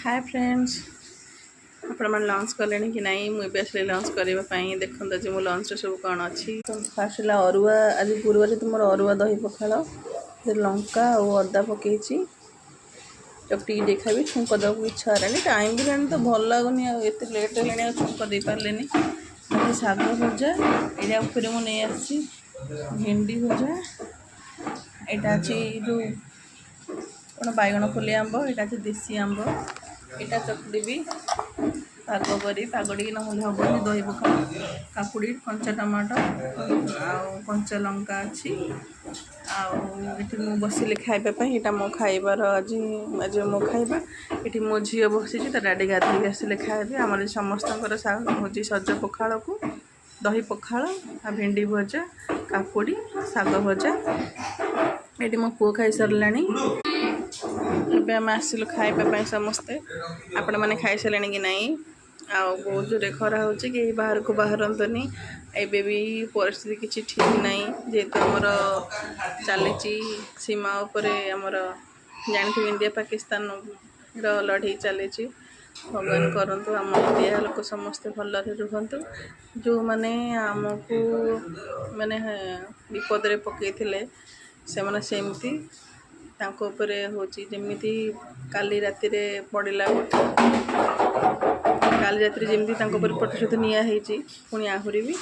Hi friends आपण मैंने lunch कले कि ना मुझे आसली लंच करने देखते जी मो लंच सब कौन अच्छी फास्ट है अरुआ आज गुरुवार तुम अरुआ दही पखाड़ लंका और अदा पकई चपटी देखा भी छुंक देवाक इच्छा है टाइम भी लानी तो भल लगुनि एत लेट है छुंक दे पारे शाग भजा यहाँ मुझे आसी भेंडी भजा यहाँ अच्छी जो कौन बैगण फुली आंब यहाँ अच्छे देसी आंब यहाँ चकड़ी भी पाग करी पागड़ी ना हेनी दही पखाड़ काकुड़ी कंचा टमाटो कंचा लंका अच्छी आठ मु बसिले खाइबापी यहाँ मो खाइबार आज आज मो खाइबा ये मो झी बसी डाडी गाधे आसिले खाइबे आम समस्त हूँ सज पखाड़ को दही पखाड़ आ भेंडी भजा काकुड़ी शाग भजा ये मो पुओ खाई सारा ଏବେ ଆମେ ଆସିଲୁ ଖାଇବା ପାଇଁ ସମସ୍ତେ ଆପଣମାନେ ଖାଇସାରିଲେଣି କି ନାହିଁ ଆଉ ବହୁତ ଜୋରେ ଖରା ହେଉଛି କେହି ବାହାରକୁ ବାହାରନ୍ତୁନି ଏବେ ବି ପରିସ୍ଥିତି କିଛି ଠିକ୍ ନାହିଁ ଯେହେତୁ ଆମର ଚାଲିଛି ସୀମା ଉପରେ ଆମର ଜାଣିଥିବେ ଇଣ୍ଡିଆ ପାକିସ୍ତାନର ଲଢ଼େଇ ଚାଲିଛି ଭଗବାନ କରନ୍ତୁ ଆମ ଓଡ଼ିଆ ଲୋକ ସମସ୍ତେ ଭଲରେ ରୁହନ୍ତୁ ଯେଉଁମାନେ ଆମକୁ ମାନେ ବିପଦରେ ପକାଇଥିଲେ ସେମାନେ ସେମିତି तांको उपरे होची जेमिति काली राति रे पड़िला काली राति जेमिति तांको उपरे प्रतिशोध निया हेची पुणी आहुरी भी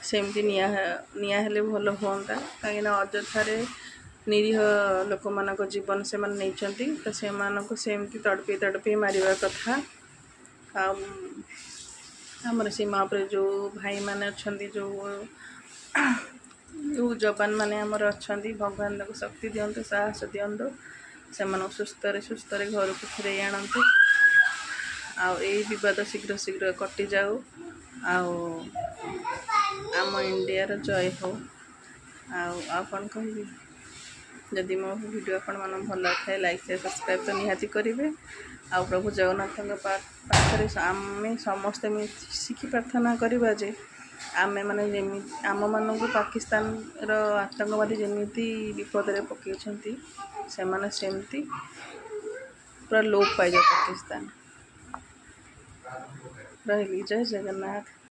सेमती निया हेले भल होंता कहीं अଯଥାରେ निरीह लोक मानक जीवन से मन नैचंती तो से मानक सेमती तड़पी तड़पी मारिबा कथा हमर सीमा पर जो भाई माने अछंती जो जवान मैंने आमर अच्छा भगवान को शक्ति दिंतु साहस दिंतु से सुस्थ घर को फेर आणतु आवाद शीघ्र शीघ्र कटि जाऊ आम इंडिया जय हो कौन कहि जदि मो वीडियो आपण मन भल लगे लाइक शेयर सब्सक्राइब तो निहाती करेंगे आ प्रभु जगन्नाथ पाखे आम समस्ते मिसिकी प्रार्थना करवा जे आमे माने आम मानक पाकिस्तान रो आतंकवादी जमीती विपद रे पकईछंती से माने सेमती पूरा लोप पाई जाए पाकिस्तान रही जय जगन्नाथ।